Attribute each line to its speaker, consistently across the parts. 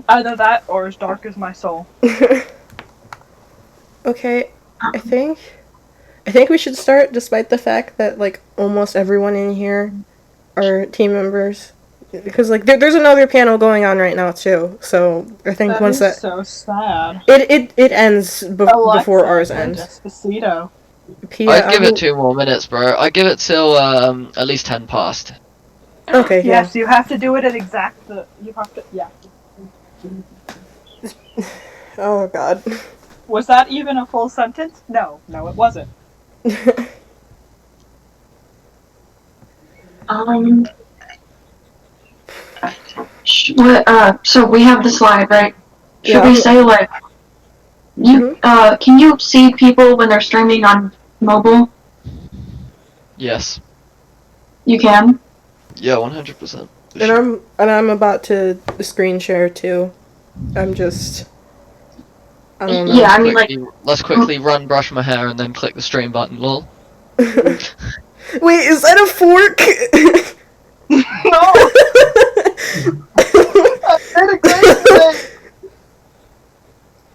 Speaker 1: Either that or as dark as my soul.
Speaker 2: Okay, I think we should start, despite the fact that, like, almost everyone in here are team members. Because, like, there's another panel going on right now, too. So, I think once that...
Speaker 1: so sad.
Speaker 2: It ends before ours ends.
Speaker 1: Despacito.
Speaker 3: I'd give it 2 more minutes, bro. I'd give it till, at least 10 past.
Speaker 2: Okay,
Speaker 1: yes, you have to do it at exact... You have to... Yeah.
Speaker 2: Oh, God.
Speaker 1: Was that even a full sentence? No, it wasn't.
Speaker 4: So we have the slide, right? Should we say, like, can you see people when they're streaming on mobile?
Speaker 3: Yes.
Speaker 4: You can?
Speaker 3: Yeah, 100%.
Speaker 2: And I'm about to screen share too. I don't know.
Speaker 4: Yeah, I mean, like...
Speaker 3: Let's quickly run, brush my hair, and then click the stream button, lol.
Speaker 2: Wait, is that a fork?
Speaker 1: No! I did a great thing!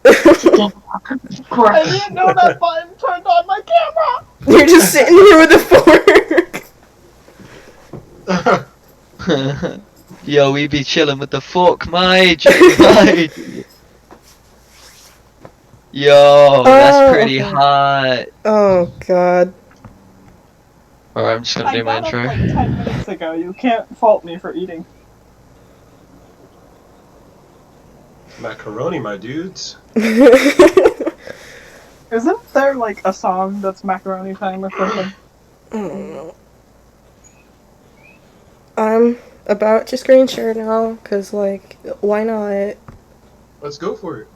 Speaker 4: Of course.
Speaker 1: I didn't know that button turned on my camera!
Speaker 2: You're just sitting here with a fork!
Speaker 3: Yo, we be chilling with the fork, mate. Yo, that's pretty hot.
Speaker 2: Oh, God.
Speaker 3: Alright, I'm just gonna do my intro.
Speaker 1: I got up like 10 minutes ago. You can't fault me for eating.
Speaker 5: Macaroni, my dudes.
Speaker 1: Isn't there like a song that's macaroni time or something?
Speaker 2: I don't know. I'm about to screen share now, cause like, why not?
Speaker 5: Let's go for it.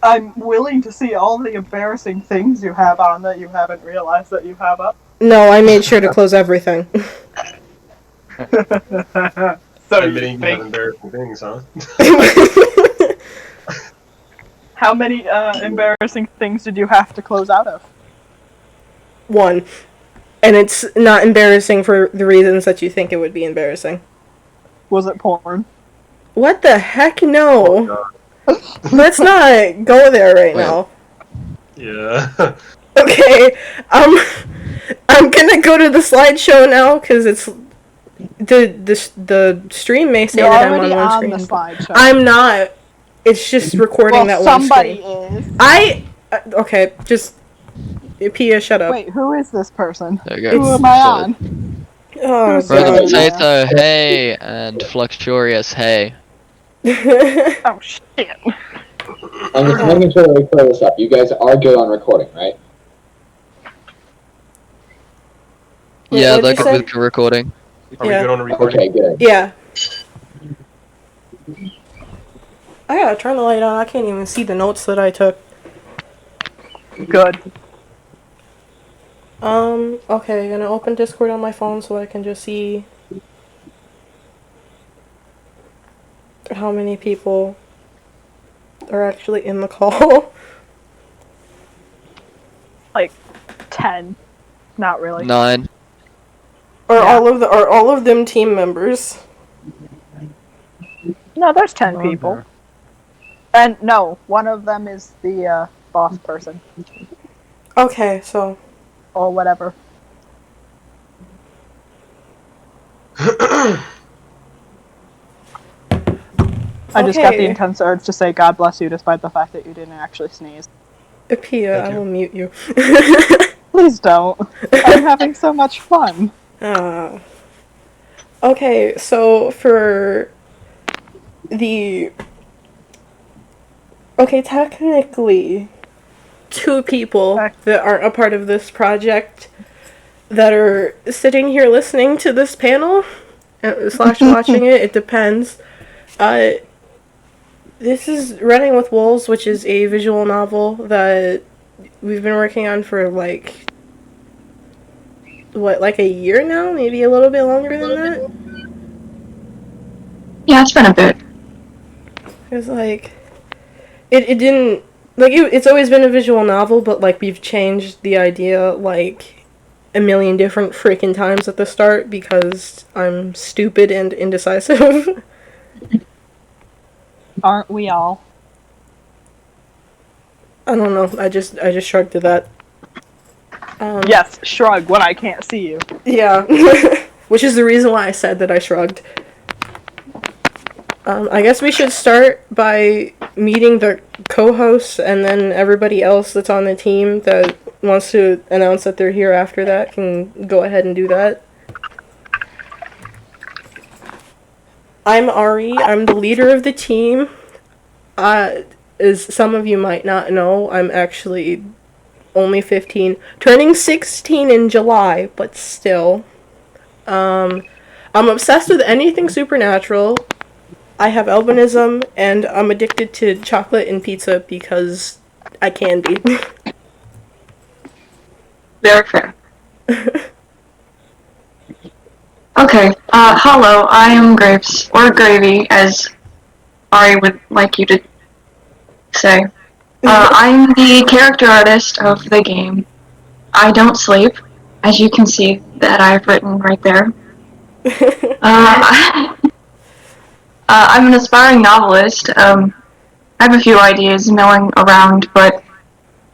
Speaker 1: I'm willing to see all the embarrassing things you have on that you haven't realized that you have up.
Speaker 2: No, I made sure to close everything.
Speaker 5: So admitting you have embarrassing things, huh?
Speaker 1: How many embarrassing things did you have to close out of?
Speaker 2: 1. And it's not embarrassing for the reasons that you think it would be embarrassing.
Speaker 1: Was it porn?
Speaker 2: What the heck? No. Let's not go there right now.
Speaker 5: Yeah.
Speaker 2: Okay, I'm gonna go to the slideshow now, because it's... The stream may say that I'm on one screen.
Speaker 1: The slideshow.
Speaker 2: I'm not. It's just recording that one screen.
Speaker 1: Somebody is.
Speaker 2: Okay, just... Pia, shut up.
Speaker 1: Wait, who is this person?
Speaker 3: There you go.
Speaker 1: Who am I on?
Speaker 2: Oh,
Speaker 3: Brother Potato, hey, and Fluxurious, hey.
Speaker 1: Oh, shit.
Speaker 6: I'm just making sure that we clear this up. You guys are good on recording, right?
Speaker 3: Yeah, they're good with recording.
Speaker 5: Are we good on recording?
Speaker 6: Okay, good.
Speaker 2: Yeah. I gotta turn the light on. I can't even see the notes that I took.
Speaker 1: Good.
Speaker 2: Okay, gonna open Discord on my phone so I can just see how many people are actually in the call.
Speaker 1: Like 10. Not really.
Speaker 3: 9.
Speaker 2: Are all of them team members?
Speaker 1: No, there's 10 people. And no, one of them is the boss person.
Speaker 2: Okay, so
Speaker 1: or whatever. I just got the intense urge to say God bless you despite the fact that you didn't actually sneeze.
Speaker 2: Pia, I will mute you.
Speaker 1: Please don't. I'm having so much fun.
Speaker 2: Okay, so for the... Okay, technically, 2 people that aren't a part of this project that are sitting here listening to this panel, slash watching it, it depends. This is Running with Wolves, which is a visual novel that we've been working on for, like, what, like a year now? Maybe a little bit longer than that?
Speaker 4: Yeah, it's been a bit.
Speaker 2: It's like... It didn't... Like, it's always been a visual novel, but, like, we've changed the idea, like, a million different freaking times at the start because I'm stupid and indecisive.
Speaker 1: Aren't we all?
Speaker 2: I don't know. I just shrugged to that.
Speaker 1: Yes, shrug when I can't see you.
Speaker 2: Yeah. Which is the reason why I said that I shrugged. I guess we should start by meeting the co-hosts, and then everybody else that's on the team that wants to announce that they're here after that can go ahead and do that. I'm Ari. I'm the leader of the team. As some of you might not know, I'm actually only 15, turning 16 in July, but still. I'm obsessed with anything supernatural. I have albinism, and I'm addicted to chocolate and pizza because I can be.
Speaker 4: Very fair. Okay, hello, I am Grapes, or Gravy, as Ari would like you to say. I'm the character artist of the game. I don't sleep, as you can see that I've written right there. I'm an aspiring novelist. I have a few ideas milling around, but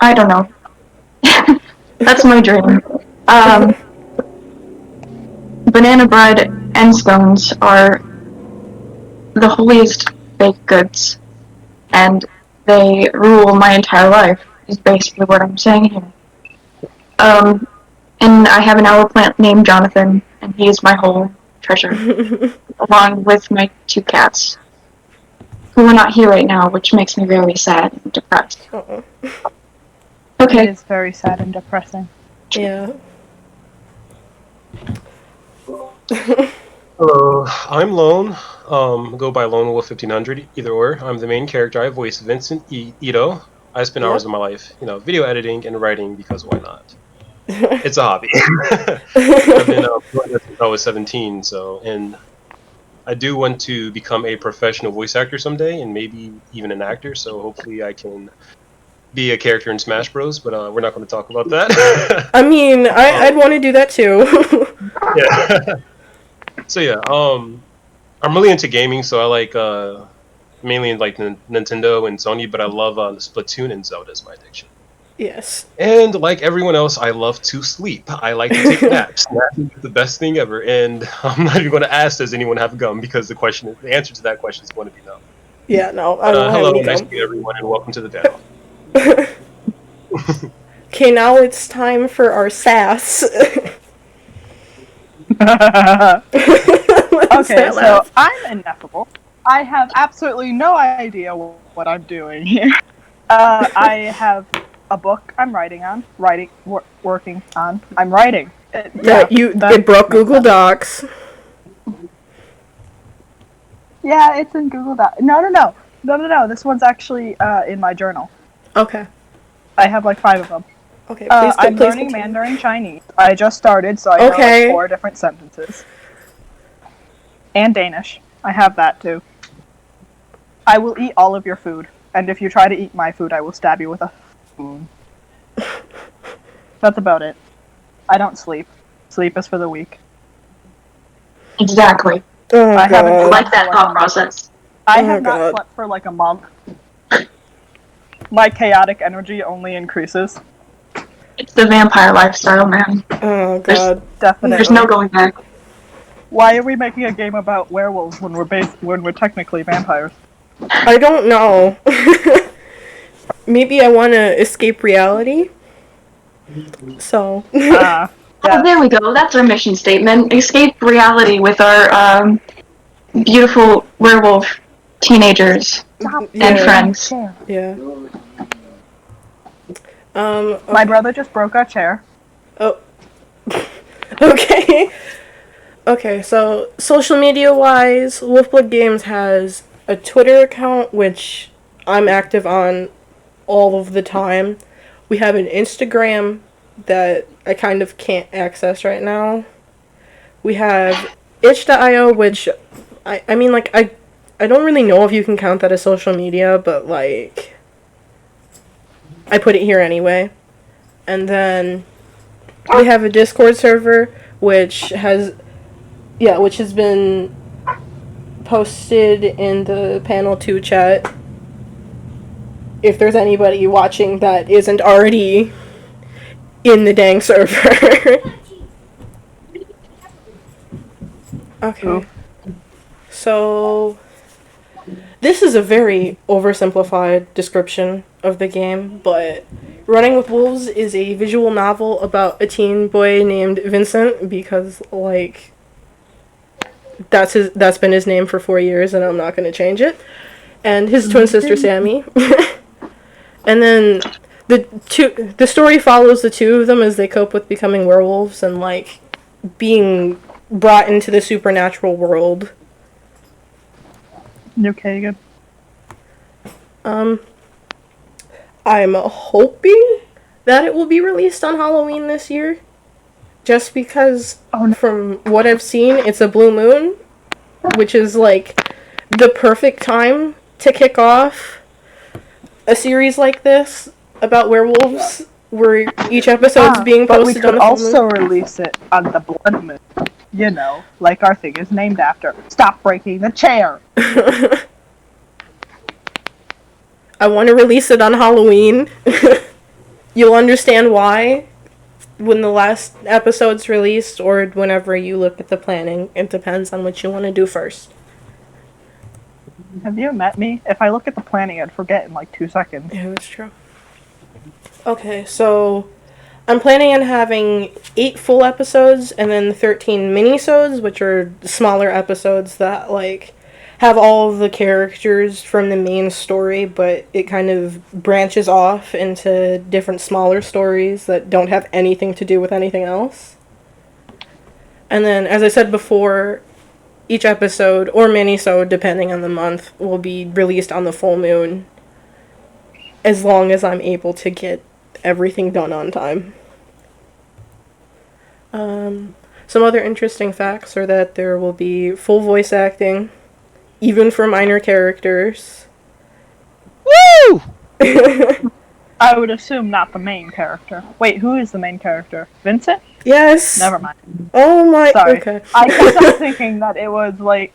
Speaker 4: I don't know. That's my dream. Banana bread and scones are the holiest baked goods, and they rule my entire life, is basically what I'm saying here. And I have an owl plant named Jonathan, and he is my whole treasure, along with my 2 cats, who are not here right now, which makes me really sad and depressed.
Speaker 2: Uh-oh.
Speaker 4: Okay.
Speaker 1: It is very sad and depressing.
Speaker 2: Yeah.
Speaker 5: Hello, I'm Lone. Go by Lone Wolf 1500, either or. I'm the main character. I voice Vincent Ito. I spend hours of my life, video editing and writing because why not? It's a hobby. I've been doing this since I was 17, and I do want to become a professional voice actor someday, and maybe even an actor. So hopefully I can be a character in Smash Bros. But we're not going to talk about that.
Speaker 2: I mean, I'd want to do that too.
Speaker 5: Yeah. So yeah, I'm really into gaming. So I like mainly like Nintendo and Sony, but I love Splatoon and Zelda is my addiction.
Speaker 2: Yes.
Speaker 5: And like everyone else, I love to sleep. I like to take naps. Naps is the best thing ever. And I'm not even going to ask, does anyone have gum? Because the answer to that question is going to be no.
Speaker 2: Yeah, no. I don't
Speaker 5: hello,
Speaker 2: have any
Speaker 5: nice
Speaker 2: gum.
Speaker 5: to meet everyone, and welcome to the panel.
Speaker 2: Okay, now it's time for our sass.
Speaker 1: Okay, so I'm ineffable. I have absolutely no idea what I'm doing here. I have a book I'm working on. I'm writing.
Speaker 2: It broke Google Docs.
Speaker 1: Yeah, it's in Google Docs. No. This one's actually in my journal.
Speaker 2: Okay.
Speaker 1: I have like 5 of them.
Speaker 2: Okay,
Speaker 1: I'm learning Mandarin Chinese. I just started, so I know like 4 different sentences. And Danish. I have that too. I will eat all of your food, and if you try to eat my food, I will stab you with a spoon. That's about it. I don't sleep. Sleep is for the weak.
Speaker 4: Exactly.
Speaker 2: Oh,
Speaker 1: I haven't
Speaker 4: I like that thought process.
Speaker 1: I have not slept for like a month. My chaotic energy only increases.
Speaker 4: It's the vampire lifestyle, man.
Speaker 2: Oh god.
Speaker 1: Definitely.
Speaker 4: There's no going back.
Speaker 1: Why are we making a game about werewolves when we're technically vampires?
Speaker 2: I don't know. Maybe I want to escape reality. So.
Speaker 1: Yeah.
Speaker 4: Oh, there we go. That's our mission statement. Escape reality with our beautiful werewolf teenagers and friends.
Speaker 2: Yeah.
Speaker 1: My brother just broke our chair.
Speaker 2: Oh. Okay. Okay, so social media wise, Wolfblood Games has a Twitter account, which I'm active on all of the time. We have an Instagram that I kind of can't access right now. We have itch.io, which I mean, like, I don't really know if you can count that as social media, but like, I put it here anyway. And then we have a Discord server, which has been posted in the panel 2 chat if there's anybody watching that isn't already in the dang server. Okay. So, this is a very oversimplified description of the game, but Running with Wolves is a visual novel about a teen boy named Vincent, because, like, that's been his name for 4 years, and I'm not going to change it. And his twin sister, Sammy. And then the story follows the two of them as they cope with becoming werewolves and, like, being brought into the supernatural world.
Speaker 1: Okay, good.
Speaker 2: I'm hoping that it will be released on Halloween this year. Just because, from what I've seen, it's a blue moon, which is, like, the perfect time to kick off a series like this about werewolves, where each episode's being posted on the full moon.
Speaker 1: But we could also release it on the blood moon. You know, like our thing is named after. Stop breaking the chair!
Speaker 2: I want to release it on Halloween. You'll understand why when the last episode's released, or whenever you look at the planning. It depends on what you want to do first.
Speaker 1: Have you met me? If I look at the planning, I'd forget in like 2 seconds.
Speaker 2: Yeah, that's true. Okay, so I'm planning on having 8 full episodes and then 13 mini-sodes, which are smaller episodes that, like, have all of the characters from the main story, but it kind of branches off into different smaller stories that don't have anything to do with anything else. And then, as I said before, each episode, or mini-sode, depending on the month, will be released on the full moon, as long as I'm able to get everything done on time. Some other interesting facts are that there will be full voice acting, even for minor characters.
Speaker 3: Woo!
Speaker 1: I would assume not the main character. Wait, who is the main character? Vincent?
Speaker 2: Yes.
Speaker 1: Never mind.
Speaker 2: Oh my.
Speaker 1: Sorry.
Speaker 2: Okay.
Speaker 1: I kept on thinking that it was like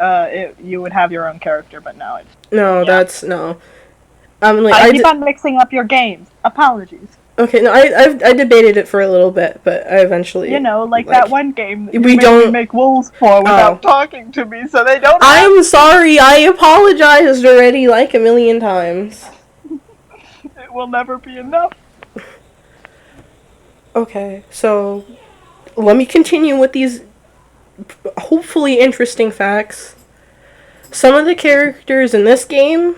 Speaker 1: you would have your own character, but no.
Speaker 2: No,
Speaker 1: yeah.
Speaker 2: that's no. Like,
Speaker 1: I keep on mixing up your games. Apologies.
Speaker 2: Okay, no, I debated it for a little bit, but I eventually.
Speaker 1: You know, like that one game that
Speaker 2: we don't
Speaker 1: make wolves for without talking to me, so they don't.
Speaker 2: I'm sorry. I apologized already like a million times.
Speaker 1: It will never be enough.
Speaker 2: Okay, so let me continue with these hopefully interesting facts. Some of the characters in this game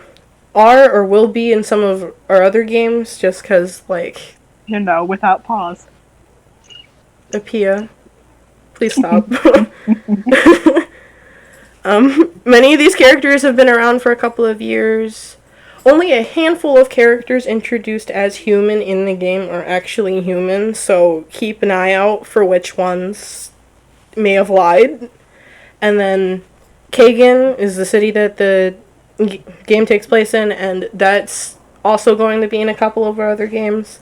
Speaker 2: are or will be in some of our other games, just because, like...
Speaker 1: You know, without pause.
Speaker 2: Apia, please stop. Many of these characters have been around for a couple of years. Only a handful of characters introduced as human in the game are actually human, so keep an eye out for which ones may have lied. And then Kagan is the city that the game takes place in, and that's also going to be in a couple of our other games.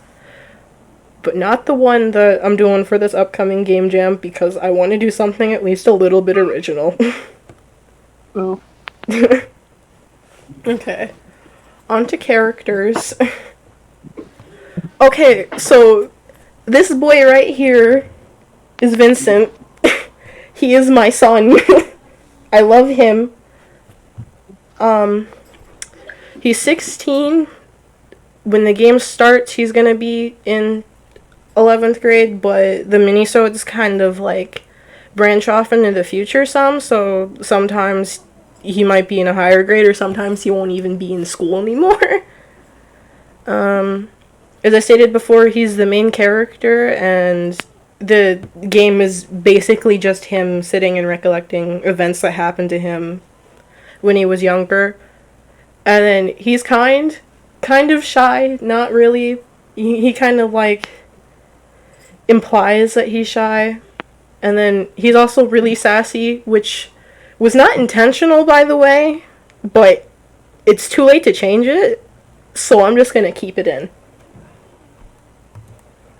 Speaker 2: But not the one that I'm doing for this upcoming game jam, because I want to do something at least a little bit original.
Speaker 1: Ooh.
Speaker 2: Okay. On to characters. Okay, so this boy right here is Vincent. He is my son. I love him. He's 16. When the game starts, he's gonna be in 11th grade, but the minisodes kind of, like, branch off into the future some, so sometimes he might be in a higher grade, or sometimes he won't even be in school anymore. As I stated before, he's the main character, and the game is basically just him sitting and recollecting events that happened to him when he was younger. And then he's kind of shy, not really. He kind of, like, implies that he's shy. And then he's also really sassy, which was not intentional, by the way, but it's too late to change it, so I'm just gonna keep it in.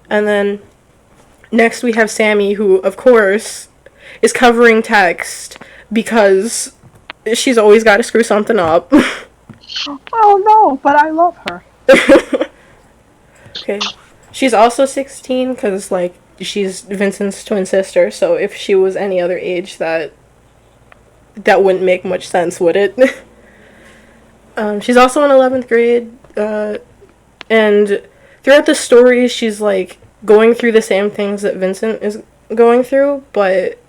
Speaker 2: And then next we have Sammy, who, of course, is covering text because she's always got to screw something up.
Speaker 1: Oh no, but I love her.
Speaker 2: Okay. She's also 16 because, like, she's Vincent's twin sister, so if she was any other age, that wouldn't make much sense, would it? She's also in 11th grade, and throughout the story, she's, like, going through the same things that Vincent is going through, but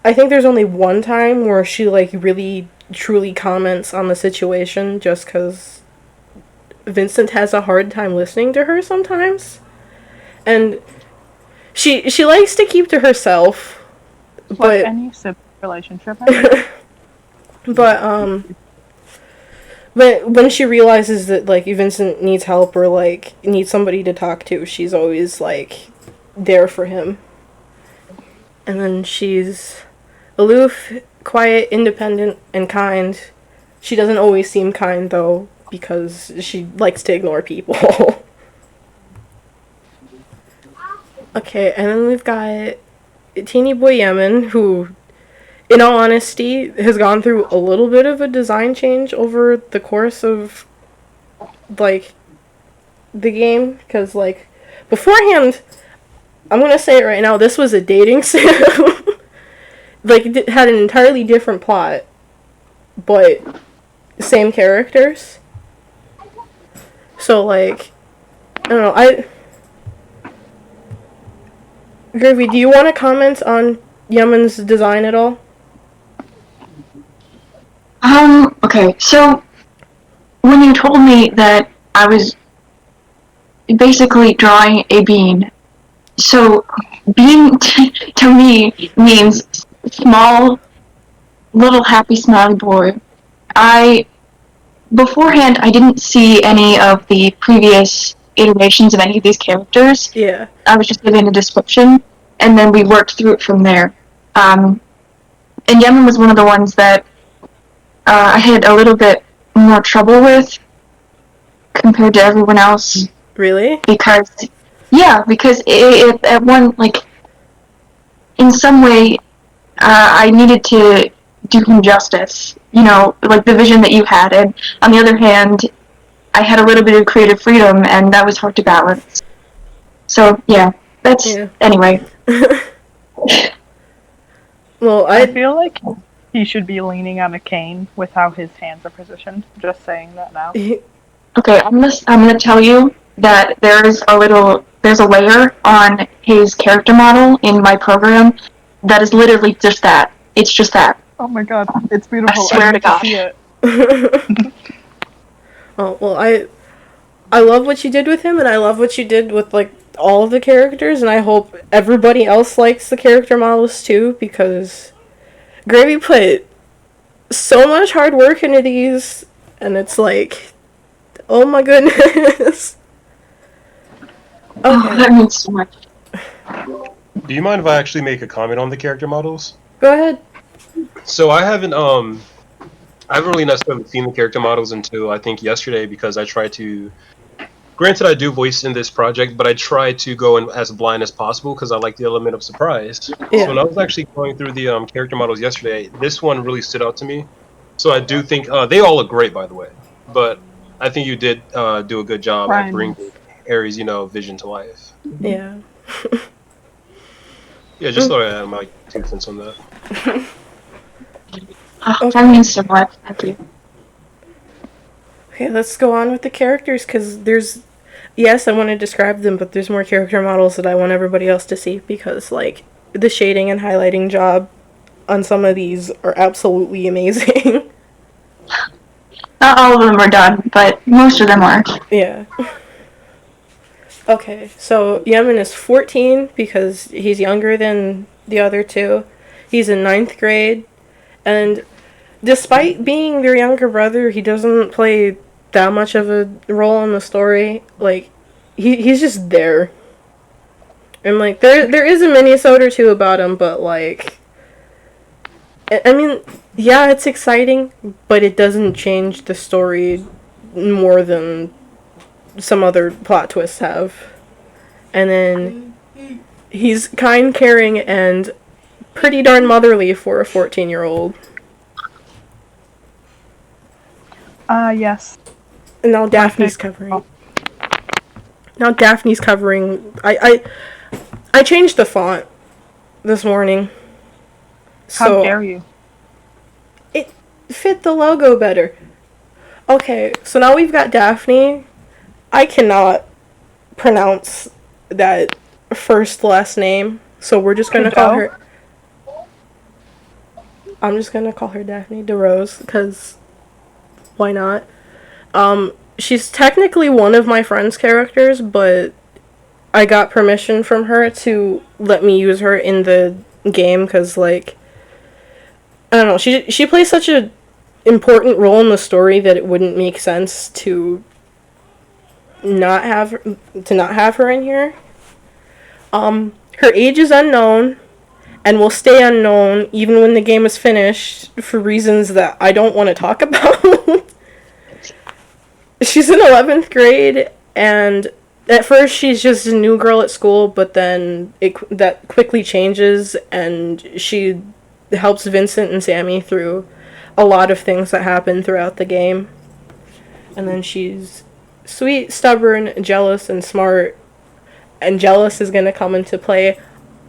Speaker 2: I think there's only one time where she, like, really, truly comments on the situation just because Vincent has a hard time listening to her sometimes. And she likes to keep to herself, but
Speaker 1: like any sibling relationship. I
Speaker 2: but when she realizes that, like, Vincent needs help or, like, needs somebody to talk to, she's always, like, there for him. And then she's aloof, quiet, independent, and kind. She doesn't always seem kind, though, because she likes to ignore people. Okay, and then we've got teeny boy Yemon, who, in all honesty, has gone through a little bit of a design change over the course of, like, the game. Because, like, beforehand, I'm gonna say it right now, this was a dating sim. Like, it had an entirely different plot, but same characters. So, like, I don't know, Gravy, do you want to comment on Yemon's design at all?
Speaker 4: Okay, so when you told me that I was basically drawing a bean, so bean to me means small, little happy smiley boy. Beforehand, I didn't see any of the previous iterations of any of these characters.
Speaker 2: Yeah.
Speaker 4: I was just given a description, and then we worked through it from there. And Yemon was one of the ones that I had a little bit more trouble with compared to everyone else.
Speaker 2: Really?
Speaker 4: Because it at one, like, in some way, I needed to do him justice. You know, like the vision that you had, and on the other hand, I had a little bit of creative freedom, and that was hard to balance. So, anyway.
Speaker 2: Well,
Speaker 1: I feel like he should be leaning on a cane with how his hands are positioned. Just saying that now.
Speaker 4: Okay, I'm gonna tell you that there's a layer on his character model in my program that is literally just that. It's just that.
Speaker 1: Oh my god, it's beautiful.
Speaker 4: I swear to God.
Speaker 1: See it.
Speaker 2: Oh, well, I love what you did with him, and I love what you did with, like, all of the characters, and I hope everybody else likes the character models too, because Gravy put so much hard work into these, and it's like, oh my goodness. Okay.
Speaker 4: Oh, that means so much.
Speaker 5: Do you mind if I actually make a comment on the character models?
Speaker 2: Go ahead.
Speaker 5: So I haven't really necessarily seen the character models until I think yesterday, because I try to, granted I do voice in this project, but I try to go in as blind as possible because I like the element of surprise.
Speaker 2: Yeah.
Speaker 5: So when I was actually going through the character models yesterday, this one really stood out to me. So I do think, they all look great, by the way, but I think you did do a good job at bringing Aries, vision to life.
Speaker 2: Yeah.
Speaker 5: Yeah, just thought I'd add my 2 cents on that.
Speaker 4: Oh, that means so much. Thank you.
Speaker 2: Okay, let's go on with the characters, because yes, I want to describe them, but there's more character models that I want everybody else to see, because, like, the shading and highlighting job on some of these are absolutely amazing.
Speaker 4: Not all of them are done, but most of them are.
Speaker 2: Yeah. Okay, so Yemon is 14 because he's younger than the other two. He's in 9th grade, and despite being their younger brother, he doesn't play that much of a role in the story. Like, he's just there. And, like, there is a mini-sode or two about him, but, like, I mean, yeah, it's exciting, but it doesn't change the story more than some other plot twists have. And then he's kind, caring, and pretty darn motherly for a 14-year-old.
Speaker 1: Yes.
Speaker 2: And now Daphne's covering. I changed the font this morning. So
Speaker 1: How dare you?
Speaker 2: it fit the logo better. Okay, so now we've got Daphne. I cannot pronounce that first last name, so we're just gonna call her. I'm just gonna call her Daphne DeRose, because why not? She's technically one of my friend's characters, but I got permission from her to let me use her in the game, because, like, I don't know, she plays such a important role in the story that it wouldn't make sense to not have her in here. Her age is unknown and will stay unknown even when the game is finished for reasons that I don't want to talk about. She's in 11th grade, and at first she's just a new girl at school, but then that quickly changes, and she helps Vincent and Sammy through a lot of things that happen throughout the game. And then she's sweet, stubborn, jealous, and smart. And jealous is going to come into play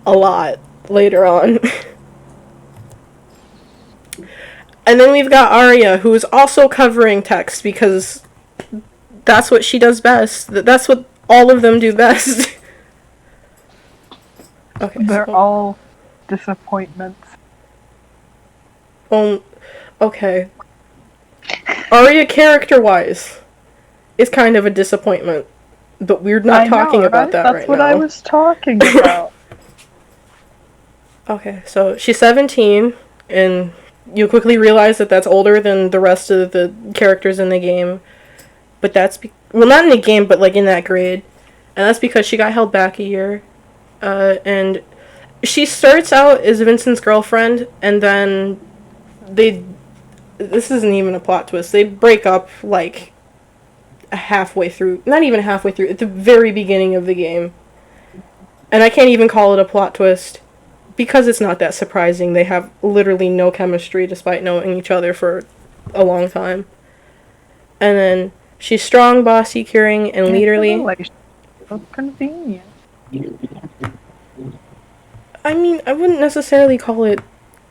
Speaker 2: a lot later on. And then we've got Aria, who is also covering text, because that's what she does best. That's what all of them do best. Okay.
Speaker 1: They're all disappointments.
Speaker 2: Okay. Aria, character-wise, is kind of a disappointment, but we're not talking about that right now.
Speaker 1: That's what I was talking about.
Speaker 2: Okay, so she's 17, and you quickly realize that that's older than the rest of the characters in the game. But that's well, not in the game, but like in that grade, and that's because she got held back a year. And she starts out as Vincent's girlfriend, and then this isn't even a plot twist. They break up like halfway through, not even halfway through, at the very beginning of the game. And I can't even call it a plot twist, because it's not that surprising. They have literally no chemistry despite knowing each other for a long time. And then she's strong, bossy, caring, and leaderly.
Speaker 1: So convenient.
Speaker 2: I mean, I wouldn't necessarily call it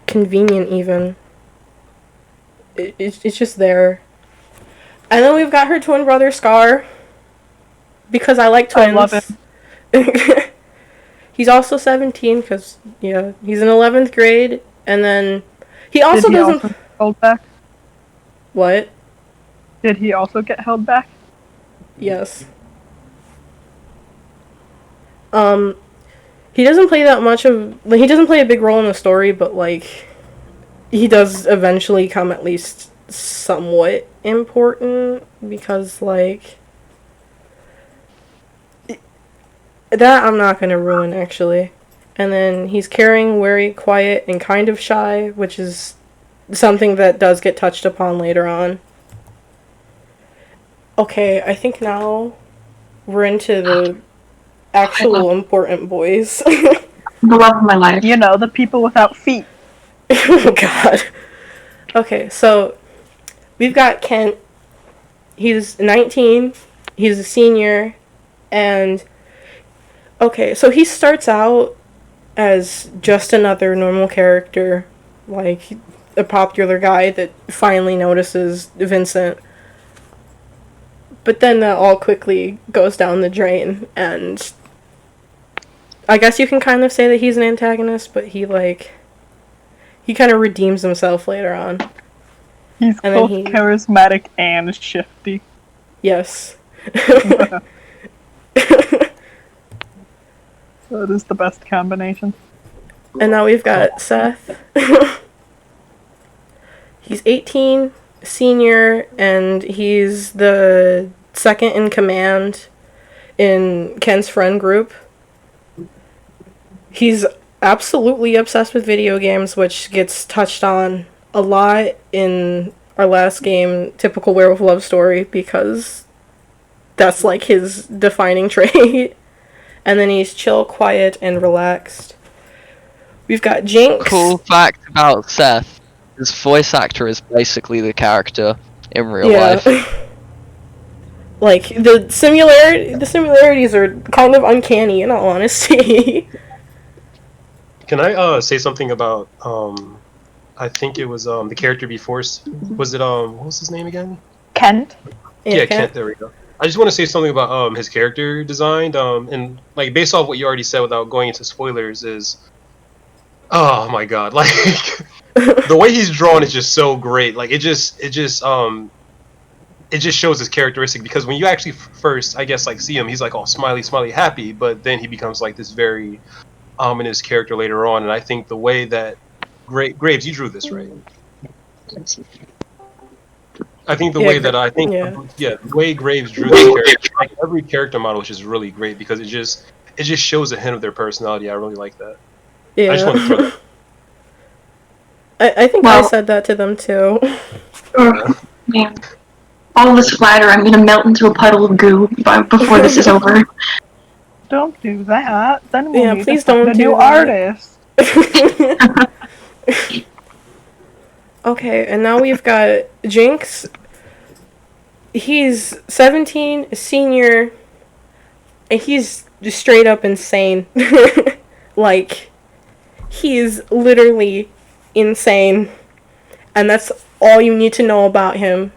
Speaker 2: convenient even. It's just there. And then we've got her twin brother, Scar. Because I like twins.
Speaker 1: I love it.
Speaker 2: He's also 17, because, yeah, he's in 11th grade. And then he also doesn't...
Speaker 1: Also get held back?
Speaker 2: What?
Speaker 1: Did he also get held back?
Speaker 2: Yes. He doesn't play that much of... Like, he doesn't play a big role in the story, but, like, he does eventually come at least somewhat important, because, like... That I'm not gonna ruin, actually. And then he's caring, wary, quiet, and kind of shy, which is something that does get touched upon later on. Okay, I think now we're into the actual important boys.
Speaker 4: The love of my life.
Speaker 1: You know, the people without feet.
Speaker 2: Oh god. Okay, so we've got Kent. He's 19. He's a senior. And okay, so he starts out as just another normal character, like a popular guy that finally notices Vincent. But then that all quickly goes down the drain, and I guess you can kind of say that he's an antagonist, but he kind of redeems himself later on.
Speaker 1: He's both charismatic and shifty.
Speaker 2: Yes.
Speaker 1: That is the best combination.
Speaker 2: And now we've got Seth. He's 18, senior, and he's the second in command in Ken's friend group. He's absolutely obsessed with video games, which gets touched on a lot in our last game, Typical Werewolf Love Story, because that's like his defining trait. And then he's chill, quiet, and relaxed. We've got Jinx.
Speaker 3: Cool fact about Seth, his voice actor is basically the character. in real life.
Speaker 2: Like, the similarities are kind of uncanny, in all honesty.
Speaker 5: Can I say something about I think it was the character before. Was it what was his name again?
Speaker 1: Kent.
Speaker 5: Yeah, Kent. There we go. I just want to say something about his character design. And like based off what you already said, without going into spoilers, is oh my god, like the way he's drawn is just so great. Like it just shows his characteristic, because when you actually first, I guess, like see him, he's like all smiley, happy, but then he becomes like this very ominous character later on. And I think the way that Graves, you drew this, right? I think the way that the way Graves drew the character, like every character model is just really great, because it just shows a hint of their personality. I really like that.
Speaker 2: Yeah.
Speaker 5: I just want to throw that.
Speaker 2: I think I said that to them too.
Speaker 4: Man. All this flatter, I'm gonna melt into a puddle of goo before this is over.
Speaker 1: Don't do that. Then we'll need
Speaker 2: please
Speaker 1: to find
Speaker 2: don't
Speaker 1: a new artist.
Speaker 2: Okay, and now we've got Jinx. He's 17, a senior, and he's just straight up insane. Like, he is literally insane. And that's all you need to know about him,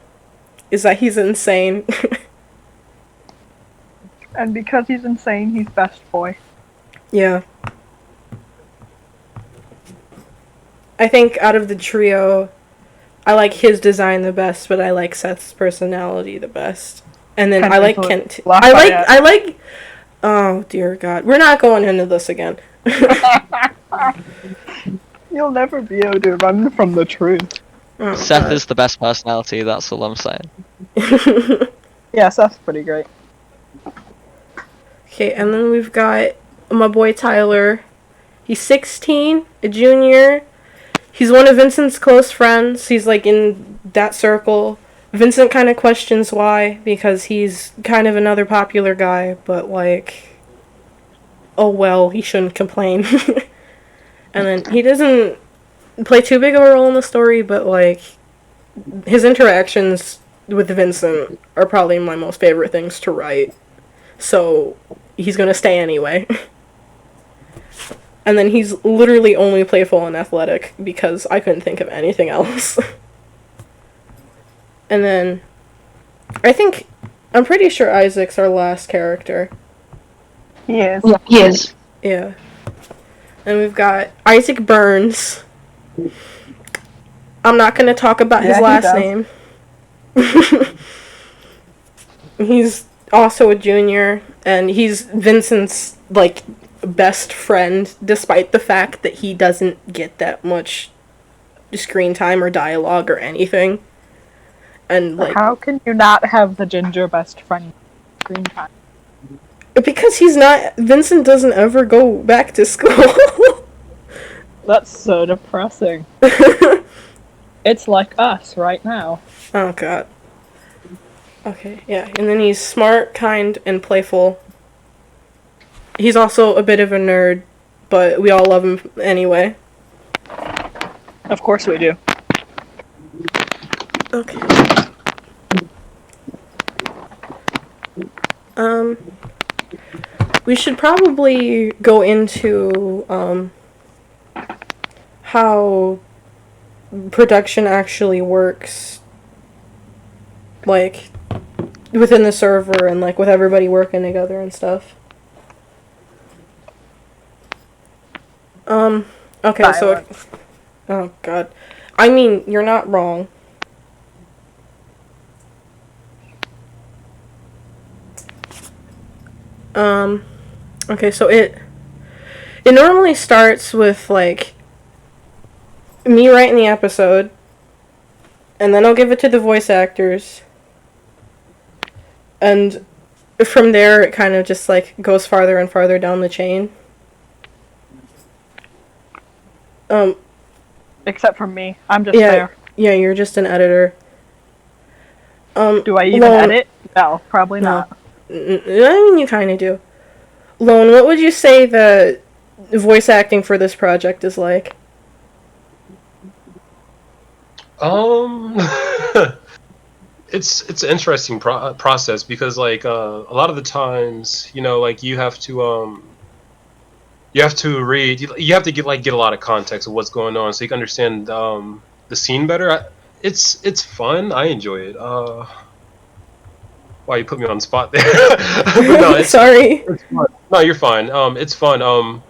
Speaker 2: is that he's insane.
Speaker 1: And because he's insane, he's best boy.
Speaker 2: Yeah. I think out of the trio, I like his design the best, but I like Seth's personality the best. And then I like Kent. I like oh dear God. We're not going into this again.
Speaker 1: You'll never be able to run from the truth.
Speaker 2: Oh,
Speaker 3: Seth
Speaker 2: God.
Speaker 3: is the best personality, that's all I'm saying.
Speaker 1: Yeah, Seth's pretty great.
Speaker 2: Okay, and then we've got my boy Tyler. He's 16, a junior. He's one of Vincent's close friends. He's like in that circle. Vincent kind of questions why, because he's kind of another popular guy, but like, oh well, he shouldn't complain. And then he doesn't play too big of a role in the story, but like, his interactions with Vincent are probably my most favorite things to write. So he's gonna stay anyway. And then he's literally only playful and athletic, because I couldn't think of anything else. And then I'm pretty sure Isaac's our last character.
Speaker 1: He is.
Speaker 4: Yeah, he is.
Speaker 2: Yeah. And we've got Issac Burns. I'm not gonna talk about his last name. He's also a junior, and he's Vincent's, like, best friend, despite the fact that he doesn't get that much screen time or dialogue or anything. And like,
Speaker 1: how can you not have the ginger best friend screen time?
Speaker 2: Because Vincent doesn't ever go back to school.
Speaker 1: That's so depressing. It's like us right now.
Speaker 2: Oh God. Okay, yeah, and then he's smart, kind, and playful. He's also a bit of a nerd, but we all love him anyway.
Speaker 1: Of course we do.
Speaker 2: Okay. We should probably go into, how production actually works, like, within the server and, like, with everybody working together and stuff. Okay, so... Oh, God. I mean, you're not wrong. Okay, so it normally starts with, like, me writing the episode, and then I'll give it to the voice actors, and from there it kind of just, like, goes farther and farther down the chain.
Speaker 1: Except for me. I'm just there.
Speaker 2: Yeah, you're just an editor.
Speaker 1: Do I even edit? No, probably not.
Speaker 2: I mean, you kind of do. Lone, what would you say the voice acting for this project is like?
Speaker 5: it's an interesting process because like a lot of the times, you know, like you have to read, you have to get a lot of context of what's going on so you can understand the scene better. It's fun. I enjoy it. Wow, you put me on the spot there. But no,
Speaker 2: Sorry.
Speaker 5: it's fun. No, you're fine. It's fun.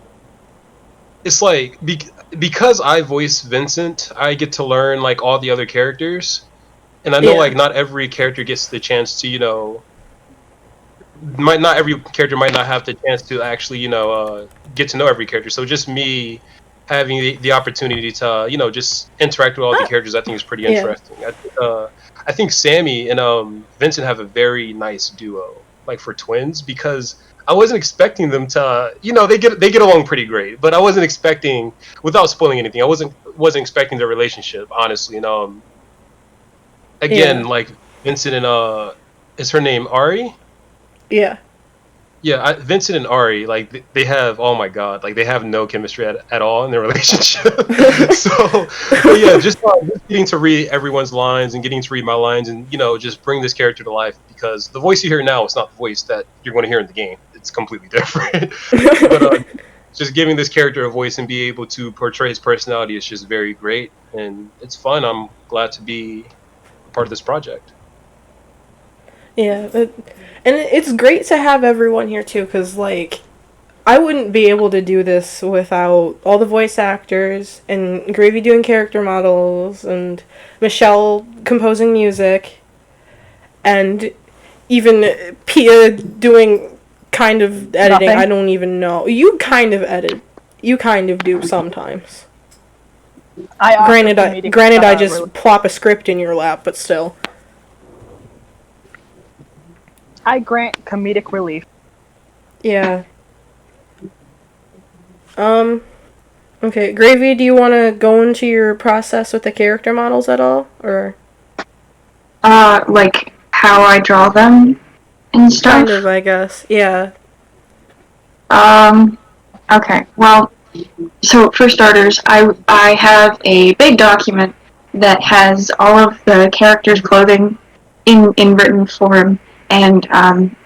Speaker 5: It's like because I voice Vincent, I get to learn like all the other characters, and I know like not every character gets the chance to, you know, not every character might not have the chance to actually, you know, get to know every character. So just me having the opportunity to, you know, just interact with all the characters, I think is pretty interesting. I think Sammy and Vincent have a very nice duo, like for twins, because I wasn't expecting them to, you know, they get along pretty great, but I wasn't expecting, without spoiling anything, I wasn't expecting their relationship, honestly. And again, like Vincent and is her name Ari?
Speaker 2: Yeah.
Speaker 5: Yeah, Vincent and Ari, like they have, oh my god, like they have no chemistry at all in their relationship. So, but yeah, just getting to read everyone's lines and getting to read my lines and, you know, just bring this character to life, because the voice you hear now is not the voice that you're going to hear in the game. It's completely different. But just giving this character a voice and be able to portray his personality is just very great, and it's fun. I'm glad to be a part of this project.
Speaker 2: Yeah, and it's great to have everyone here too, because like I wouldn't be able to do this without all the voice actors and Gravy doing character models and Michelle composing music and even Pia doing kind of editing.
Speaker 1: Nothing.
Speaker 2: I don't even know. You kind of edit. You kind of do sometimes. Granted, I just plop a script in your lap, but still.
Speaker 1: I grant comedic relief.
Speaker 2: Yeah. Okay, Gravy, do you want to go into your process with the character models at all, or?
Speaker 4: Like how I draw them and stuff?
Speaker 2: Kind of, I guess. Yeah.
Speaker 4: Okay. Well, so for starters, I have a big document that has all of the characters' clothing in written form, and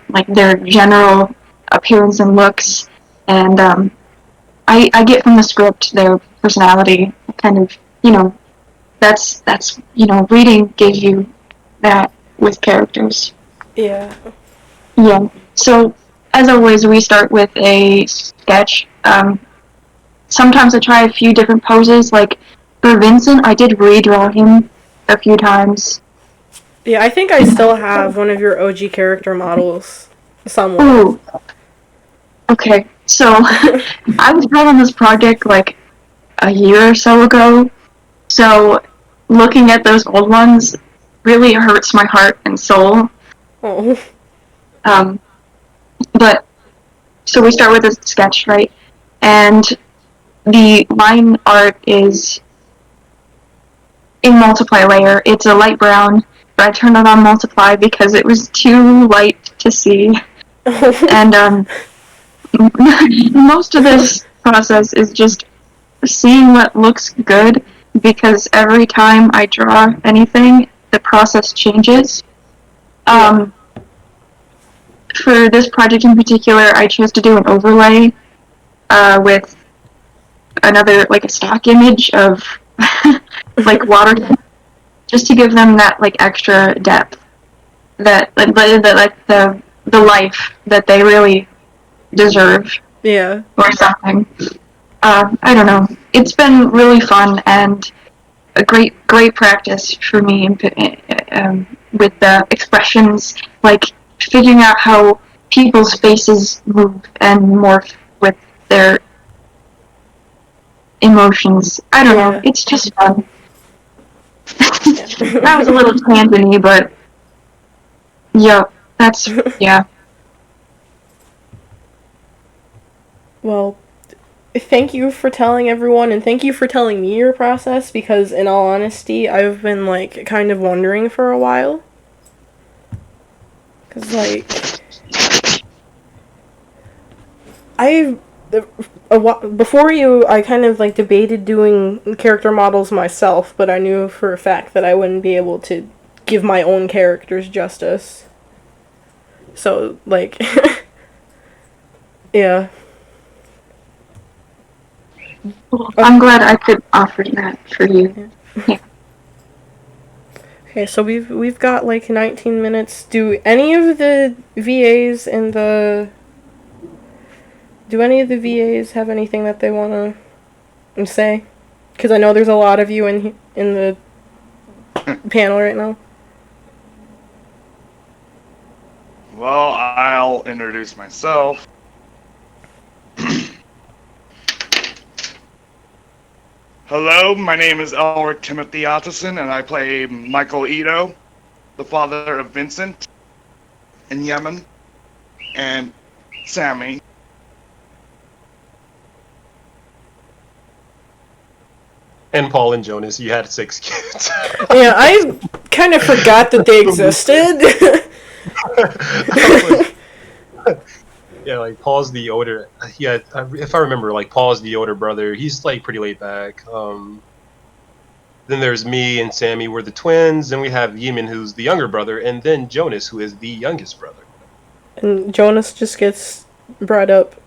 Speaker 4: like their general appearance and looks, and I get from the script their personality, kind of, you know, that's you know, reading gives you that with characters.
Speaker 2: Yeah.
Speaker 4: Yeah. So as always, we start with a sketch. Sometimes I try a few different poses. Like for Vincent, I did redraw him a few times.
Speaker 2: Yeah, I think I still have one of your OG character models somewhere.
Speaker 4: Ooh. Okay, so I was drawing on this project like a year or so ago. So looking at those old ones really hurts my heart and soul.
Speaker 2: Oh.
Speaker 4: But so we start with a sketch, right? And the line art is in multiply layer. It's a light brown, but I turned it on multiply because it was too light to see. And most of this process is just seeing what looks good, because every time I draw anything, the process changes. For this project in particular, I chose to do an overlay with another, like a stock image of like water, just to give them that like extra depth, that like the life that they really deserve.
Speaker 2: Yeah.
Speaker 4: Or something. I don't know. It's been really fun and a great practice for me with the expressions, like figuring out how people's faces move and morph with their emotions. I don't know. It's just fun. That was a little tangent-y, but yeah, that's, yeah.
Speaker 2: Well, thank you for telling everyone, and thank you for telling me your process, because in all honesty, I've been, like, kind of wondering for a while. Because, like, before you, I kind of, like, debated doing character models myself, but I knew for a fact that I wouldn't be able to give my own characters justice. So, like, yeah.
Speaker 4: Well, I'm glad I could offer that for you. Yeah.
Speaker 2: Okay, so we've got like 19 minutes. Do any of the VAs have anything that they want to say? Because I know there's a lot of you in the panel right now.
Speaker 7: Well, I'll introduce myself. Hello, my name is Elric Timothy Otteson, and I play Michael Ito, the father of Vincent, and Yemon, and Sammy.
Speaker 5: And Paul and Jonas, you had 6 kids.
Speaker 2: Yeah, I kind of forgot that they existed.
Speaker 5: Yeah, like Paul's the older. Yeah, if I remember, like Paul's the older brother. He's like pretty laid back. Then there's me and Sammy. We're the twins. Then we have Yemon, who's the younger brother, and then Jonas, who is the youngest brother. And
Speaker 2: Jonas just gets brought up,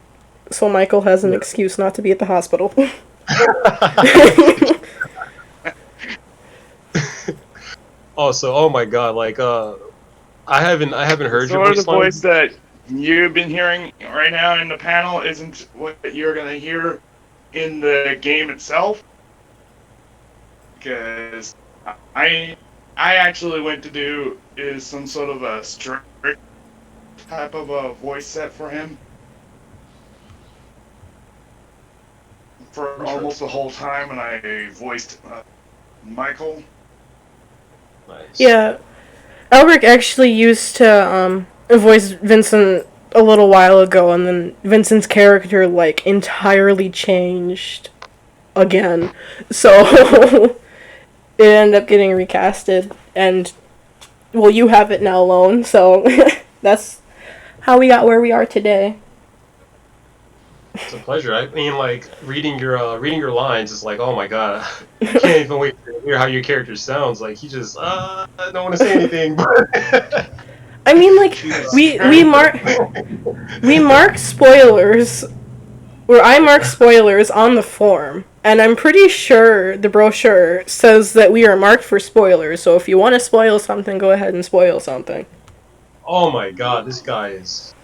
Speaker 2: so Michael has an excuse not to be at the hospital.
Speaker 5: Also, oh my god, like I haven't heard your voice.
Speaker 7: The voice that you've been hearing right now in the panel isn't what you're gonna hear in the game itself, because I actually went to do is some sort of a strict type of a voice set for him for almost the whole time, and I voiced Michael.
Speaker 5: Nice.
Speaker 2: Yeah, Elric actually used to voice Vincent a little while ago, and then Vincent's character like entirely changed again, so it ended up getting recasted, and well, you have it now, Lone. So that's how we got where we are today.
Speaker 5: It's a pleasure. I mean, like reading your lines is like, oh my god, I can't even wait to hear how your character sounds. Like he just, I don't want to say anything. But
Speaker 2: I mean, like we mark spoilers, or I mark spoilers on the form, and I'm pretty sure the brochure says that we are marked for spoilers. So if you want to spoil something, go ahead and spoil something.
Speaker 5: Oh my god, this guy is.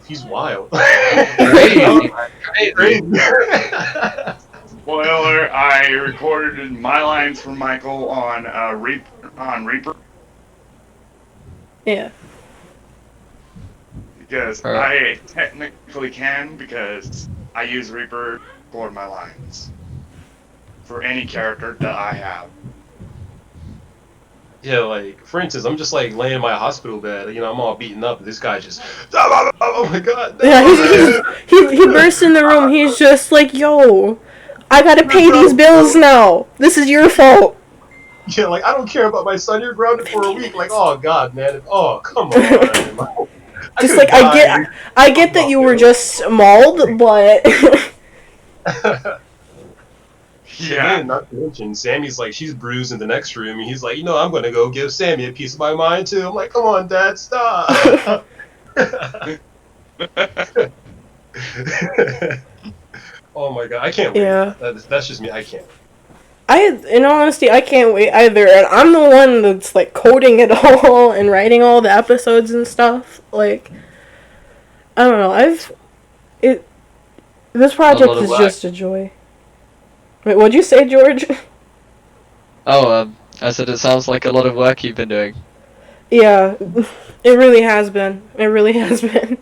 Speaker 5: He's wild.
Speaker 3: Crazy.
Speaker 7: Spoiler, I recorded my lines for Michael on Reaper.
Speaker 2: Yeah.
Speaker 7: Because I technically can, because I use Reaper for my lines. For any character that I have.
Speaker 5: Yeah, like, for instance, I'm just, like, laying in my hospital bed, you know, I'm all beaten up, and this guy just, oh my god. No.
Speaker 2: Yeah, he bursts in the room, he's just like, yo, I gotta pay these bills now. This is your fault.
Speaker 5: Yeah, like, I don't care about my son, you're grounded for a week. Like, oh god, man, oh, come on.
Speaker 2: Just like, I get that you were just mauled, but...
Speaker 5: Yeah, not to mention, Sammy's like, she's bruised in the next room, and he's like, you know, I'm gonna go give Sammy a piece of my mind too. I'm like, come on, Dad, stop. Oh my god, I can't wait.
Speaker 2: Yeah.
Speaker 5: That's just me, I can't.
Speaker 2: In all honesty, I can't wait either, and I'm the one that's, like, coding it all and writing all the episodes and stuff. Like, I don't know, this project is just a joy. Wait, what'd you say, George?
Speaker 3: Oh, I said it sounds like a lot of work you've been doing.
Speaker 2: Yeah, it really has been. It really has been.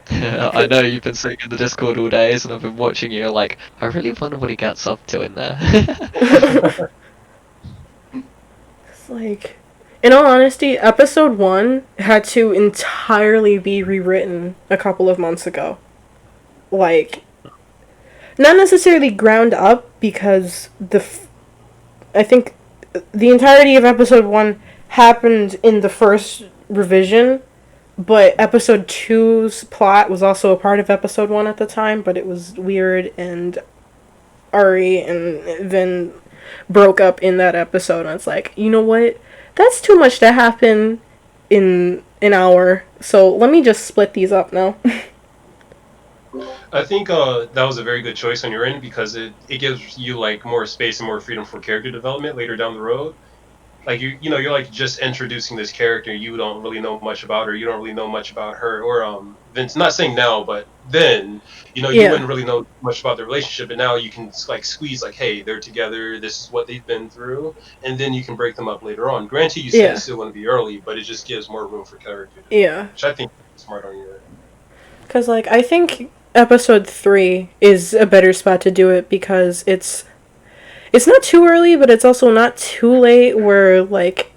Speaker 3: I know you've been sitting in the Discord all days, and I've been watching you, like, I really wonder what he gets up to in there.
Speaker 2: It's like, in all honesty, episode 1 had to entirely be rewritten a couple of months ago. Like, not necessarily ground up, because I think the entirety of episode 1 happened in the first revision, but episode 2's plot was also a part of episode 1 at the time, but it was weird, and Ari and Vin broke up in that episode, and it's like, you know what? that's too much to happen in an hour. So let me just split these up now.
Speaker 5: I think that was a very good choice on your end because it gives you like more space and more freedom for character development later down the road. Like you're like just introducing this character, you don't really know much about her, you don't really know much about her, or Vince. Not saying now, but then you wouldn't really know much about the relationship, and now you can like squeeze like, hey, they're together, this is what they've been through, and then you can break them up later on. Granted, you said it's still going to be early, but it just gives more room for character development, which I think is smart on your end.
Speaker 2: Because like I think episode 3 is a better spot to do it because it's not too early, but it's also not too late where, like...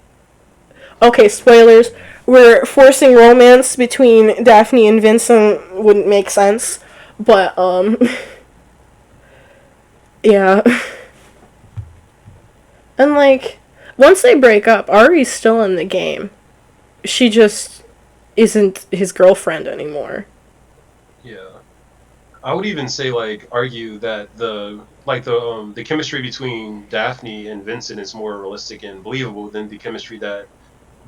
Speaker 2: Okay, spoilers. We're forcing romance between Daphne and Vincent wouldn't make sense. But, yeah. And, like, once they break up, Ari's still in the game. She just isn't his girlfriend anymore.
Speaker 5: Yeah. I would even say, like, argue that the chemistry between Daphne and Vincent is more realistic and believable than the chemistry that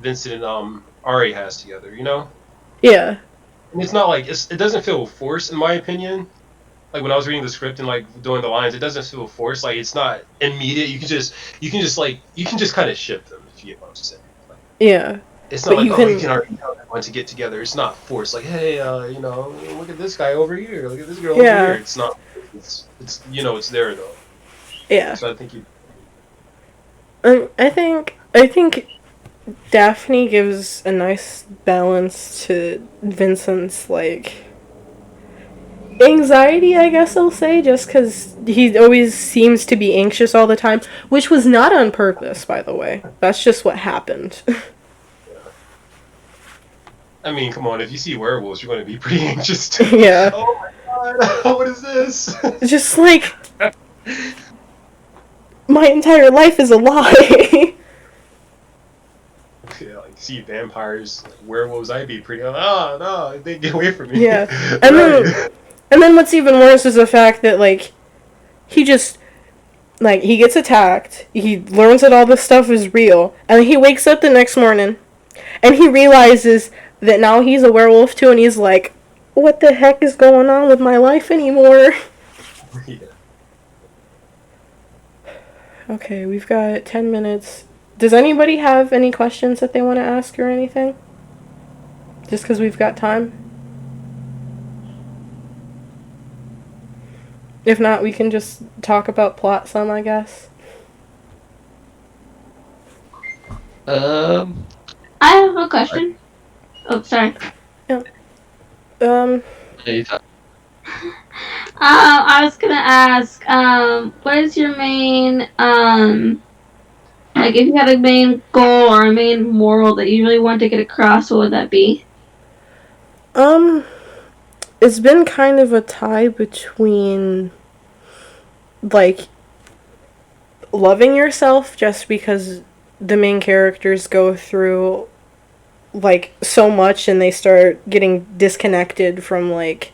Speaker 5: Vincent and Ari has together, you know?
Speaker 2: Yeah.
Speaker 5: And it's not like it doesn't feel forced in my opinion. Like when I was reading the script and like doing the lines, it doesn't feel forced. Like it's not immediate. You can just kind of ship them if you get what I'm saying. Like,
Speaker 2: yeah.
Speaker 5: It's not like you can already tell everyone to get together. It's not forced. Like, hey, look at this guy over here. Look at this girl over here. It's not. It's it's there though.
Speaker 2: Yeah.
Speaker 5: So I think you.
Speaker 2: I think Daphne gives a nice balance to Vincent's like anxiety, I guess I'll say, just because he always seems to be anxious all the time, which was not on purpose, by the way. That's just what happened.
Speaker 5: I mean, come on, if you see werewolves, you're going to be pretty anxious too.
Speaker 2: Yeah.
Speaker 5: Oh my god, what is this?
Speaker 2: Just like, my entire life is a lie.
Speaker 5: Yeah, like, see vampires, like, werewolves, I'd be pretty, no, they get away from me.
Speaker 2: Yeah. And then what's even worse is the fact that, like, he just, like, he gets attacked, he learns that all this stuff is real, and he wakes up the next morning, and he realizes that now he's a werewolf too, and he's like, what the heck is going on with my life anymore?
Speaker 5: Yeah.
Speaker 2: Okay, we've got 10 minutes. Does anybody have any questions that they want to ask or anything? Just because we've got time? If not, we can just talk about plot some, I guess.
Speaker 8: I have a question. Oh, sorry.
Speaker 2: Yeah.
Speaker 8: I was gonna ask, what is your main, like, if you had a main goal or a main moral that you really want to get across, what would that be?
Speaker 2: It's been kind of a tie between, like, loving yourself just because the main characters go through, like, so much and they start getting disconnected from, like,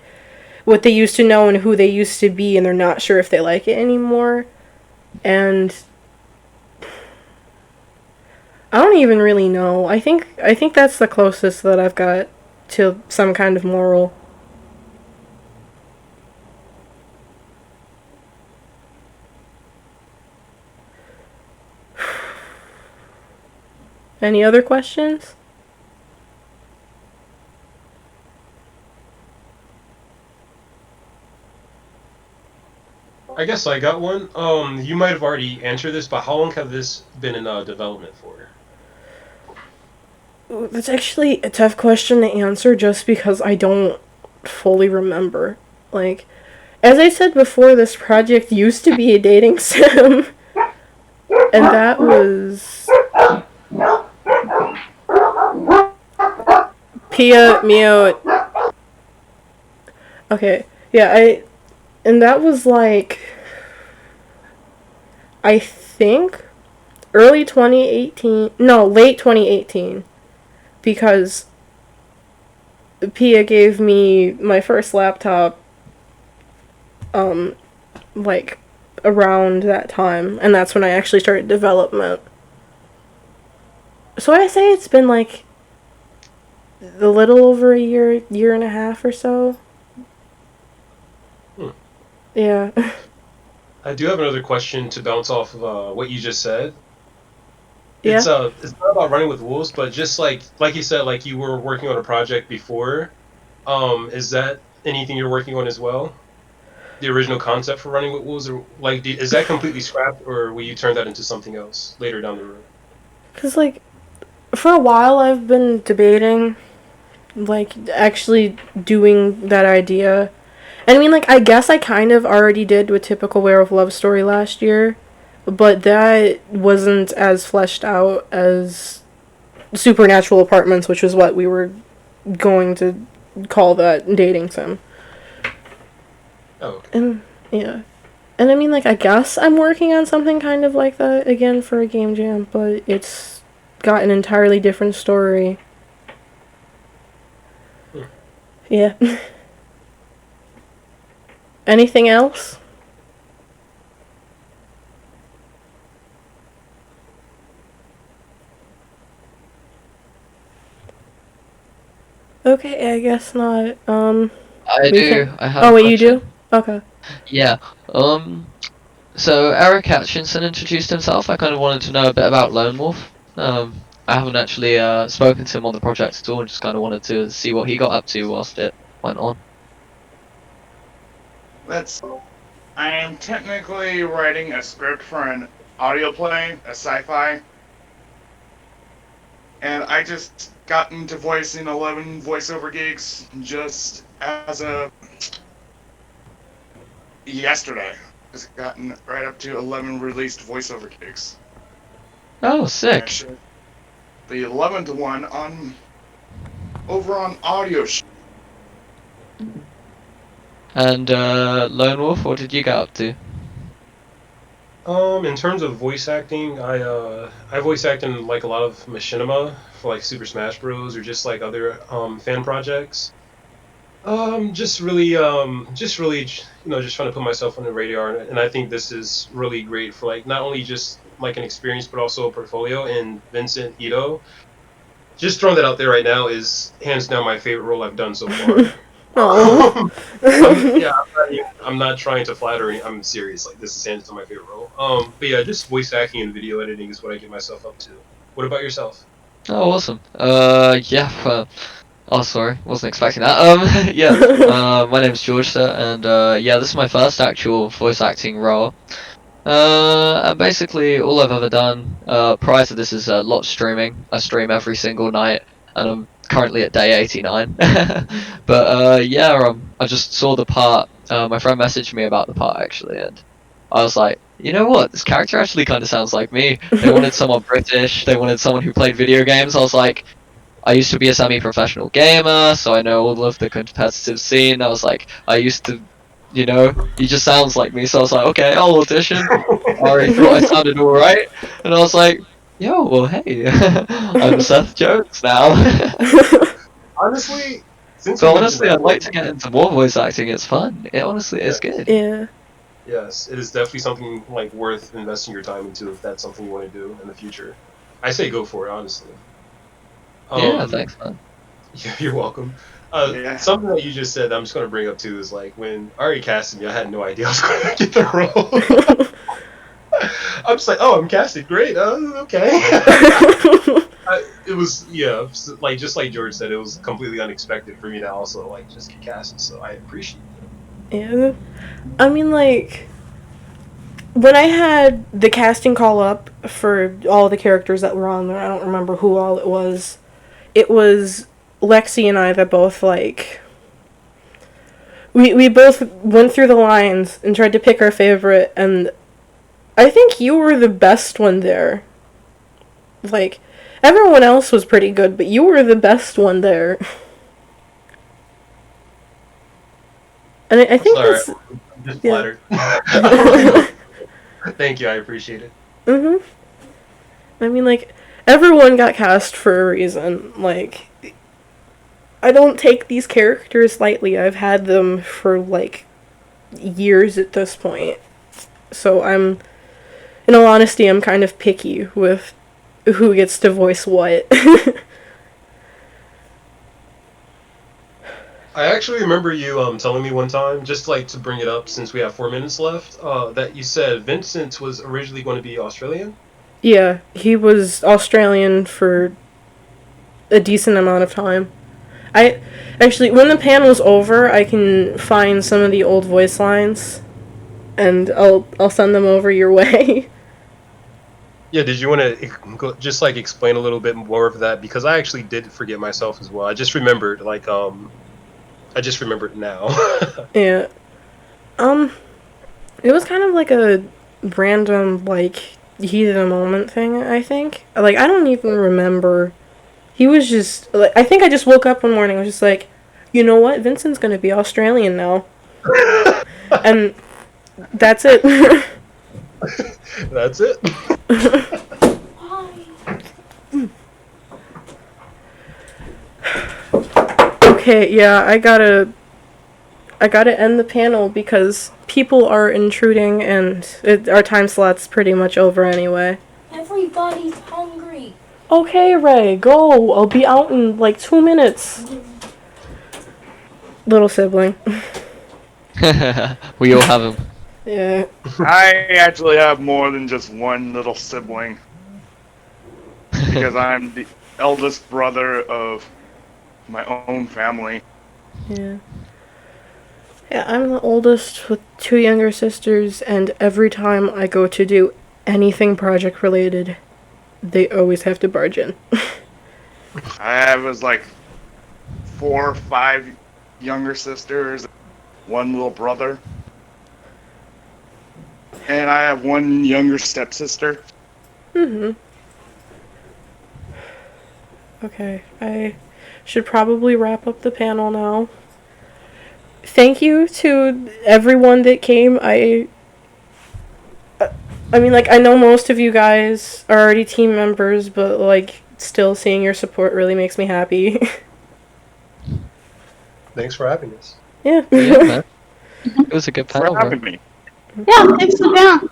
Speaker 2: what they used to know and who they used to be, and they're not sure if they like it anymore. And I don't even really know. I think that's the closest that I've got to some kind of moral. Any other questions?
Speaker 5: I guess I got one. You might have already answered this, but how long have this been in development for?
Speaker 2: Ooh, that's actually a tough question to answer just because I don't fully remember. Like, as I said before, this project used to be a dating sim. And that was... Pia, mute. Okay, yeah, and that was like, I think, late 2018, because Pia gave me my first laptop, like, around that time, and that's when I actually started development. So I say it's been like a little over a year and a half or so. Yeah.
Speaker 5: I do have another question to bounce off of what you just said.
Speaker 2: Yeah.
Speaker 5: It's not about running with wolves, but just like you said, like you were working on a project before. Is that anything you're working on as well? The original concept for running with wolves, or like, is that completely scrapped, or will you turn that into something else later down the road?
Speaker 2: Because like, for a while I've been debating, like actually doing that idea. And I mean, like, I guess I kind of already did with Typical Werewolf Love Story last year, but that wasn't as fleshed out as Supernatural Apartments, which was what we were going to call that dating sim.
Speaker 5: Oh, okay.
Speaker 2: And, yeah. And I mean, like, I guess I'm working on something kind of like that again for a game jam, but it's got an entirely different story. Yeah. Anything else? Okay, I guess not.
Speaker 3: I do. I have.
Speaker 2: Oh,
Speaker 3: a
Speaker 2: wait, you do?
Speaker 3: question.
Speaker 2: Okay.
Speaker 3: Yeah. So Eric Atchinson introduced himself. I kind of wanted to know a bit about Lone Wolf. I haven't actually spoken to him on the project at all. Just kind of wanted to see what he got up to whilst it went on.
Speaker 7: I am technically writing a script for an audio play, a sci-fi, and I just got into voicing 11 voiceover gigs just as of yesterday. Just gotten right up to 11 released voiceover gigs.
Speaker 3: Oh, sick.
Speaker 7: And the 11th one over on Audio.
Speaker 3: And Lone Wolf, what did you get up to?
Speaker 5: In terms of voice acting, I voice act in like a lot of machinima for like Super Smash Bros. Or just like other fan projects. Just really, just trying to put myself on the radar, and I think this is really great for like not only just like an experience, but also a portfolio. And Vincent Ito, just throwing that out there right now, is hands down my favorite role I've done so far. I'm not trying to flatter. I'm serious. Like this is hands down my favorite role. But yeah, just voice acting and video editing is what I get myself up to. What about yourself?
Speaker 3: Oh, awesome. Yeah. Oh, sorry, wasn't expecting that. Yeah. My name's George, sir, and yeah, this is my first actual voice acting role. And basically, all I've ever done prior to this is a lot of streaming. I stream every single night, and I'm currently at day 89. But yeah, I just saw the part. My friend messaged me about the part actually, and I was like, you know what? This character actually kind of sounds like me. They wanted someone British. They wanted someone who played video games. I was like, I used to be a semi-professional gamer, so I know all of the competitive scene. I was like, I used to, you know, he just sounds like me. So I was like, okay, I'll audition. I already thought I sounded alright. And I was like, yo, well, hey, I'm Seth Jones now.
Speaker 5: Honestly,
Speaker 3: so honestly, I'd like to get into more voice acting. It's fun. It honestly is good.
Speaker 2: Yeah.
Speaker 5: Yes, it is definitely something like worth investing your time into if that's something you want to do in the future. I say go for it, honestly.
Speaker 3: Yeah, thanks, man.
Speaker 5: Yeah, you're welcome. Something that you just said that I'm just going to bring up too is like when Aria casted me, I had no idea I was going to get the role. I'm just like, oh, I'm casted, great, okay. It was, yeah, like just like George said, it was completely unexpected for me to also like just get casted, so I appreciate it.
Speaker 2: Yeah. I mean, like, when I had the casting call up for all the characters that were on there, I don't remember who all it was. It was Lexi and I that both, like, we both went through the lines and tried to pick our favorite, and I think you were the best one there. Like, everyone else was pretty good, but you were the best one there. And I think
Speaker 5: Sorry,
Speaker 2: that's...
Speaker 5: I'm just flattered. Thank you, I appreciate it.
Speaker 2: Mm-hmm. I mean, like, everyone got cast for a reason. Like, I don't take these characters lightly. I've had them for, like, years at this point. So in all honesty, I'm kind of picky with who gets to voice what.
Speaker 5: I actually remember you telling me one time, just like to bring it up since we have 4 minutes left, that you said Vincent was originally going to be Australian.
Speaker 2: Yeah, he was Australian for a decent amount of time. I actually, when the panel's over, I can find some of the old voice lines, and I'll send them over your way.
Speaker 5: Yeah, did you want to just like explain a little bit more of that? Because I actually did forget myself as well. I just remembered, like, I just remembered now.
Speaker 2: Yeah. It was kind of like a random, like, heat of the moment thing, I think. Like, I don't even remember. He was just, like, I think I just woke up one morning and was just like, you know what? Vincent's gonna be Australian now. And that's it.
Speaker 5: That's it.
Speaker 2: Okay, yeah, I gotta end the panel because people are intruding and our time slot's pretty much over anyway.
Speaker 9: Everybody's hungry.
Speaker 2: Okay, Ray, go. I'll be out in like 2 minutes. Little sibling.
Speaker 3: We all have them.
Speaker 2: Yeah.
Speaker 7: I actually have more than just one little sibling. Because I'm the eldest brother of my own family.
Speaker 2: Yeah. Yeah, I'm the oldest with 2 younger sisters, and every time I go to do anything project related, they always have to barge in.
Speaker 7: I have like 4 or 5 younger sisters, 1 little brother, and I have 1 younger stepsister.
Speaker 2: Okay, I should probably wrap up the panel now. Thank you to everyone that came. I mean, like, I know most of you guys are already team members, but, like, still seeing your support really makes me happy.
Speaker 5: Thanks for having us.
Speaker 2: Yeah.
Speaker 3: Yeah, man. It was a good panel,
Speaker 7: For having
Speaker 3: bro.
Speaker 7: me.
Speaker 8: Yeah, thanks for that.